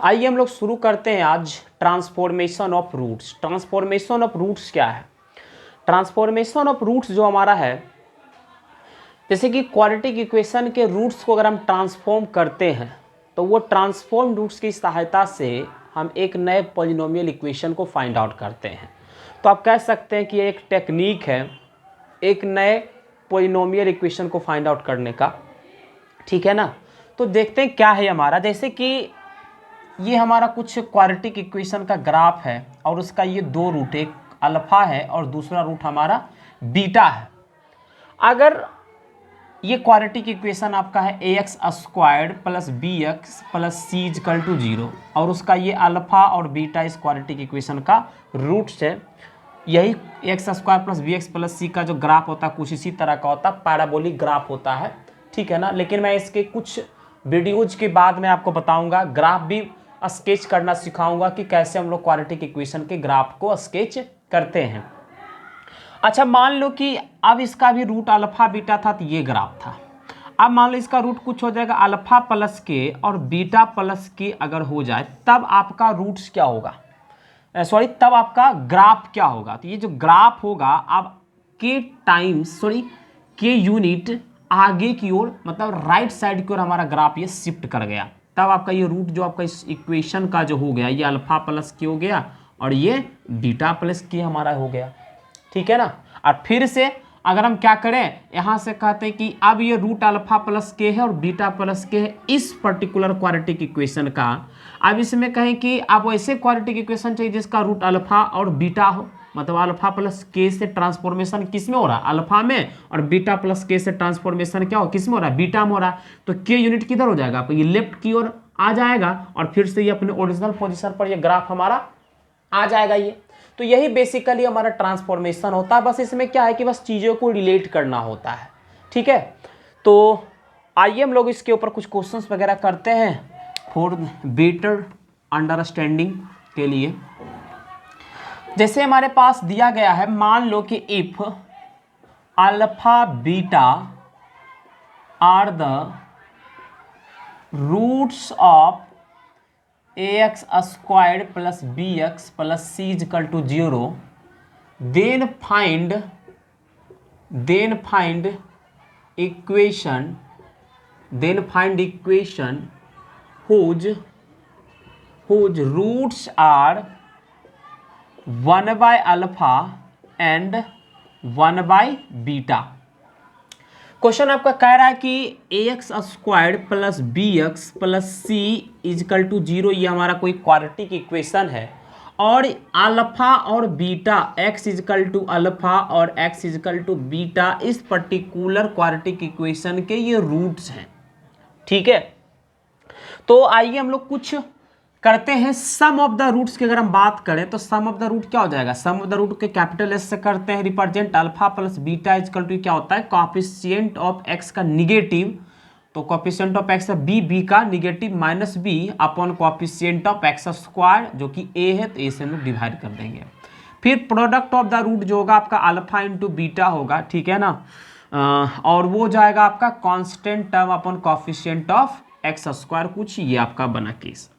आइए हम लोग शुरू करते हैं आज transformation of roots. Transformation of roots क्या है? ट्रांसफॉर्मेशन ऑफ रूट्स जो हमारा है, जैसे कि क्वाड्रेटिक इक्वेशन के रूट्स को अगर हम ट्रांसफॉर्म करते हैं तो वो ट्रांसफॉर्म रूट्स की सहायता से हम एक नए पॉलिनोमियल इक्वेशन को फाइंड आउट करते हैं। तो आप कह सकते हैं कि ये एक टेक्निक है एक नए पॉलिनोमियल इक्वेशन को फाइंड आउट करने का, ठीक है ना। तो देखते हैं क्या है हमारा। जैसे कि ये हमारा कुछ क्वाड्रेटिक इक्वेशन का ग्राफ है और उसका ये दो रूट, एक अल्फा है और दूसरा रूट हमारा बीटा है। अगर ये क्वाड्रेटिक इक्वेशन आपका है ax squared plus bx plus c equal to 0 और उसका ये अल्फा और बीटा इस क्वाड्रेटिक इक्वेशन का रूट्स है। यही x square plus bx plus c का जो ग्राफ होता है कुछ इसी तरह का होता है, पैराबोलिक ग्राफ होता है, ठीक है ना। लेकिन मैं इसके कुछ वीडियोज के बाद मैं आपको बताऊंगा, ग्राफ भी स्केच करना सिखाऊंगा कि कैसे हम लोग क्वाड्रेटिक इक्वेशन के ग्राफ को स्केच करते हैं। अच्छा, मान लो कि अब इसका भी रूट अल्फा बीटा था तो ये ग्राफ था। अब मान लो इसका रूट कुछ हो जाएगा अल्फा प्लस के और बीटा प्लस के अगर हो जाए तब आपका रूट्स क्या होगा, सॉरी तब आपका ग्राफ क्या होगा। तो ये जो ग्राफ होगा अब के टाइम्स के यूनिट आगे की ओर, मतलब राइट साइड की ओर हमारा ग्राफ ये शिफ्ट कर गया, तब आपका ये रूट जो आपका इस इक्वेशन का जो हो गया ये अल्फा प्लस के हो गया और ये बीटा प्लस के हमारा हो गया, ठीक है ना। और फिर से अगर हम क्या करें, यहाँ से कहते हैं कि अब ये रूट अल्फा प्लस के है और बीटा प्लस के है इस पर्टिकुलर क्वाड्रेटिक इक्वेशन का। अब इसमें कहें कि आप ऐसे क्वाड्रेटिक इक्वेशन चाहिए जिसका रूट अल्फा और बीटा हो, मतलब अल्फा प्लस के से ट्रांसफॉर्मेशन किस में हो रहा है, अल्फा में, और बीटा प्लस के से ट्रांसफॉर्मेशन क्या हो, किस में हो रहा है, बीटा में हो रहा है। तो के यूनिट किधर हो जाएगा, आपको ये लेफ्ट की ओर आ जाएगा और फिर से ये अपने ओरिजिनल पोजीशन पर ये ग्राफ हमारा आ जाएगा ये। तो यही बेसिकली हमारा ट्रांसफॉर्मेशन होता है। बस इसमें क्या है कि बस चीज़ों को रिलेट करना होता है, ठीक है। तो आइए हम लोग इसके ऊपर कुछ क्वेश्चंस वगैरह करते हैं फॉर बेटर अंडरस्टैंडिंग के लिए। जैसे हमारे पास दिया गया है, मान लो कि if alpha beta are the roots of ax squared plus bx plus c equal to 0, then find equation whose roots are 1 by alpha and 1 by beta। Question आपका कह रहा है कि ax squared plus bx plus c equal to 0 ये हमारा कोई quadratic equation है और अल्फा और beta x equal to alpha और x इजकल टू बीटा इस पर्टिकुलर क्वाड्रेटिक इक्वेशन के ये रूट्स हैं, ठीक है। तो आइए हम लोग कुछ करते हैं। सम ऑफ द रूट्स की अगर हम बात करें तो सम ऑफ द रूट क्या हो जाएगा, सम ऑफ द रूट के कैपिटल एस से करते हैं represent. Alpha plus beta equal to क्या होता है, कोएफिशिएंट ऑफ एक्स का निगेटिव, तो कोएफिशिएंट ऑफ एक्स है बी का negative minus b upon coefficient of x square जो कि ए है, तो ए से हम लोग डिवाइड कर देंगे। फिर प्रोडक्ट ऑफ द रूट जो होगा आपका अल्फा इंटू बीटा होगा, ठीक है ना, और वो जाएगा आपका constant term upon coefficient of x square, कुछ ये आपका बना केस।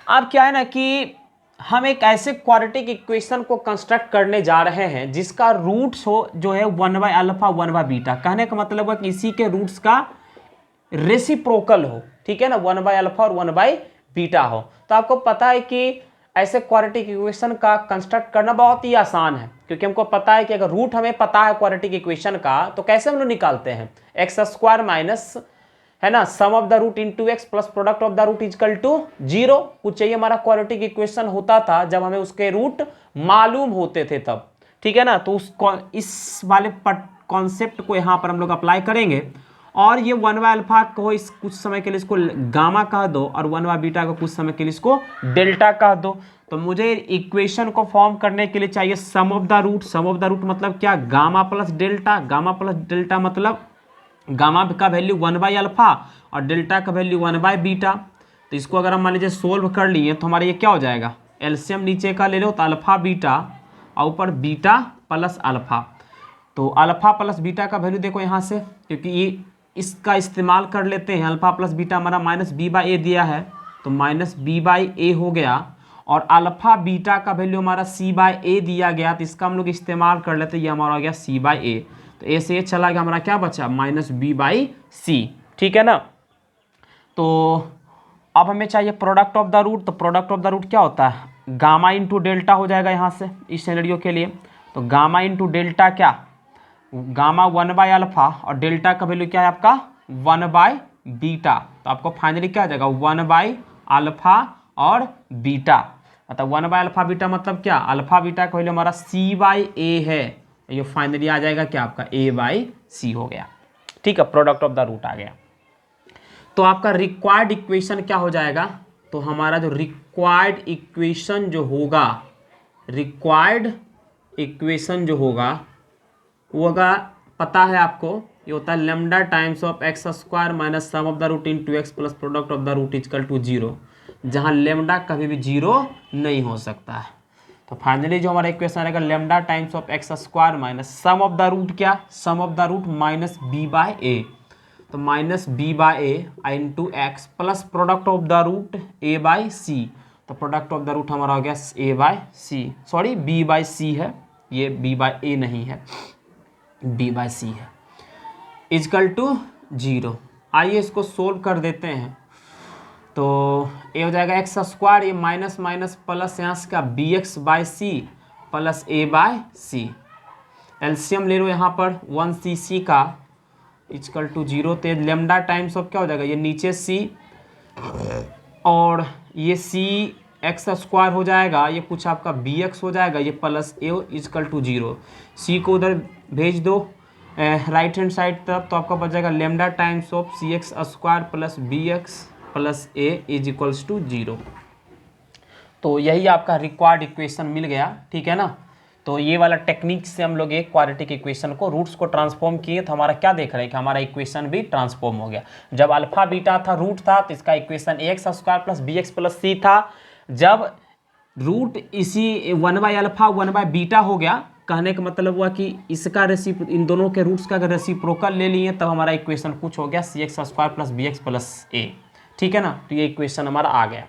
अब क्या है ना कि हम एक ऐसे क्वाड्रेटिक इक्वेशन को कंस्ट्रक्ट करने जा रहे हैं जिसका रूट्स हो जो है 1 बाय अल्फा 1 बाय बीटा। कहने का मतलब है कि इसी के रूट्स का रेसिप्रोकल हो, ठीक है ना, 1 बाय अल्फा और 1 बाय बीटा हो। तो आपको पता है कि ऐसे क्वाड्रेटिक इक्वेशन का कंस्ट्रक्ट करना बहुत ही आसान है, क्योंकि हमको पता है कि अगर रूट हमें पता है क्वाड्रेटिक इक्वेशन का तो कैसे हम लोग निकालते हैं, एक्स स्क्वायर माइनस, है ना, sum of the root into x plus product of the root equal to 0। कुछ चाहिए हमारा क्वाड्रेटिक इक्वेशन होता था जब हमें उसके रूट मालूम होते थे तब, ठीक है ना। तो इस वाले कॉन्सेप्ट को यहाँ पर हम लोग अप्लाई करेंगे और ये 1 बाय अल्फा को इस कुछ समय के लिए इसको गामा कह दो और 1 बाय बीटा को कुछ समय के लिए इसको डेल्टा कह दो। तो मुझे इक्वेशन को फॉर्म करने के लिए चाहिए sum of the root. Sum of the root मतलब क्या, gamma plus delta. Gamma plus delta मतलब गामा का वैल्यू 1 बाय अल्फा और डेल्टा का वैल्यू 1 बाय बीटा। तो इसको अगर हम मान लीजिए सोल्व कर लिए तो हमारा ये क्या हो जाएगा, एलसीएम नीचे का ले लो तो अल्फा बीटा और ऊपर बीटा प्लस अल्फा। तो अल्फा प्लस बीटा का वैल्यू देखो यहाँ से, क्योंकि ये इसका इस्तेमाल कर लेते हैं, अल्फा प्लस बीटा हमारा माइनस बी बाई ए दिया है तो माइनस बी बाई ए हो गया, और अल्फा बीटा का वैल्यू हमारा सी बाई ए दिया गया, तो इसका हम लोग इस्तेमाल कर लेते, ये हमारा हो गया सी बाई ए, तो ए से ए चला गया, हमारा क्या बचा माइनस बी बाई सी। ठीक है ना। तो अब हमें चाहिए प्रोडक्ट ऑफ द रूट, तो प्रोडक्ट ऑफ द रूट क्या होता है, गामा इंटू डेल्टा हो जाएगा यहाँ से इस सिनेरियो के लिए। तो गामा इंटू डेल्टा क्या, गामा 1 बाय अल्फा और डेल्टा का वैल्यू क्या है आपका 1 बाय बीटा, तो आपको फाइनली क्या आ जाएगा 1 बाय अल्फा और बीटा, मतलब 1 बाय अल्फा बीटा मतलब क्या, अल्फा बीटा का वैल्यू हमारा सी बाई ए है, ये फाइनली आ जाएगा क्या आपका ए बाई सी हो गया। ठीक है, प्रोडक्ट ऑफ द रूट आ गया। तो आपका रिक्वायर्ड इक्वेशन क्या हो जाएगा, तो हमारा जो रिक्वायर्ड इक्वेशन जो होगा, रिक्वायर्ड इक्वेशन जो होगा वो होगा, पता है आपको, ये होता है lambda times of x square minus sum of the root into x plus product of the root equal to 0, जहाँ लेमडा कभी भी 0 नहीं हो सकता है। तो फाइनली जो हमारा इक्वेशन आएगा lambda times of x square minus sum of the root, क्या sum of the root minus b by a, तो minus b by a into x plus product of the root a by c, तो product of the root हमारा हो गया a by c, sorry b by c है, ये B by ए नहीं है, B by c है, इजकल टू 0। आइए इसको सोल्व कर देते हैं। तो ए हो जाएगा एक्स स्क्वायर, ये माइनस माइनस प्लस यहाँ से का b x by c plus a by c, LCM ले लो यहाँ पर 1 सी सी का इजकल टू 0, तो लेमडा टाइम्स ऑफ क्या हो जाएगा, ये नीचे सी और ये सी एक्स स्क्वायर हो जाएगा, ये कुछ आपका बी एक्स हो जाएगा, ये प्लस ए इजकल टू 0, सी को उधर भेज दो राइट हैंड साइड तरफ, तो आपका बच जाएगा lambda times of c x square plus b x plus a is equals to 0। तो यही आपका रिक्वायर्ड इक्वेशन मिल गया। ठीक है ना। तो ये वाला टेक्निक से हम लोग एक क्वाड्रेटिक इक्वेशन को रूट्स को ट्रांसफॉर्म किए, तो हमारा क्या देख रहे हैं कि हमारा इक्वेशन भी ट्रांसफॉर्म हो गया। जब अल्फा बीटा था रूट था, तो इसका equation a x square plus b x plus c था। जब रूट इसी 1 बाय अल्फा 1 बाय बीटा हो गया, कहने का मतलब हुआ कि इसका इन दोनों के रूट्स का अगर रेसिप्रोकल ले लिए तब हमारा इक्वेशन कुछ हो गया c x square plus b x plus a. ठीक है ना। तो ये इक्वेशन हमारा आ गया।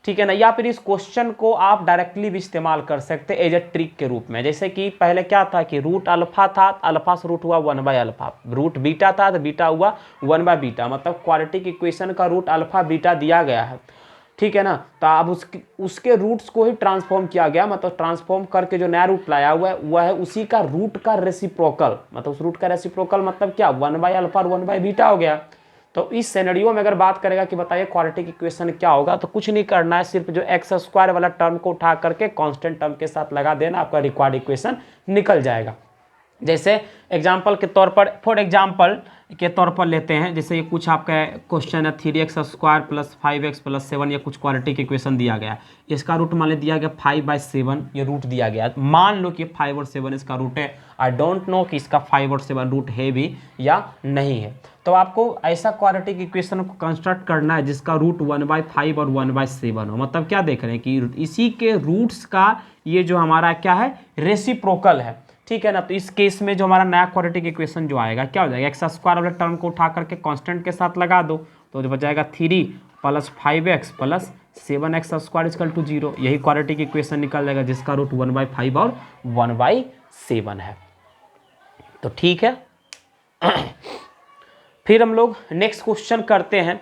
ठीक है ना। या फिर इस क्वेश्चन को आप डायरेक्टली भी इस्तेमाल कर सकते एज ए ट्रिक के रूप में। जैसे कि पहले क्या था कि रूट अल्फा था, अल्फा से रूट हुआ 1 बाय अल्फा, रूट बीटा था तो बीटा हुआ 1 बाय बीटा, मतलब क्वाड्रेटिक इक्वेशन का रूट अल्फा बीटा दिया गया है। ठीक है ना। तो अब उसके रूट्स को ही ट्रांसफॉर्म किया गया, मतलब ट्रांसफॉर्म करके जो नया रूट लाया हुआ है वह है उसी का रूट का रेसिप्रोकल, मतलब उस रूट का रेसिप्रोकल मतलब क्या 1 बाय अल्फा और 1 बाय बीटा हो गया। तो इस सिनेरियो में अगर बात करेगा कि बताइए क्वाड्रेटिक इक्वेशन क्या होगा, तो कुछ नहीं करना है, सिर्फ जो एक्स स्क्वायर वाला टर्म को उठा करके कांस्टेंट टर्म के साथ लगा देना, आपका रिक्वायर्ड इक्वेशन निकल जाएगा। जैसे एग्जाम्पल के तौर पर, फॉर एग्जाम्पल के तौर पर लेते हैं, जैसे ये कुछ आपका क्वेश्चन है 3x square plus 5x plus 7, ये कुछ क्वाड्रेटिक इक्वेशन दिया गया है। इसका रूट मान ली दिया गया 5/7, ये रूट दिया गया। मान लो कि 5 और 7 इसका रूट है। आई डोंट नो कि इसका 5 और 7 रूट है भी या नहीं है। तो आपको ऐसा क्वाड्रेटिक इक्वेशन को कंस्ट्रक्ट करना है जिसका रूट 1/5 और 1/7 हो। मतलब क्या देख रहे हैं कि इसी के रूट्स का ये जो हमारा क्या है रेसिप्रोकल है। ठीक है ना। तो इस केस में जो हमारा नया क्वाड्रेटिक इक्वेशन जो आएगा क्या हो जाएगा, एक्स स्क्वायर वाले टर्म को उठा करके कांस्टेंट के साथ लगा दो, तो जो बच जाएगा 3 plus 5x plus 7x square equal to 0। यही क्वाड्रेटिक इक्वेशन निकल जाएगा जिसका रूट 1/5 और 1/7 है। तो ठीक है। फिर हम लोग नेक्स्ट क्वेश्चन करते हैं।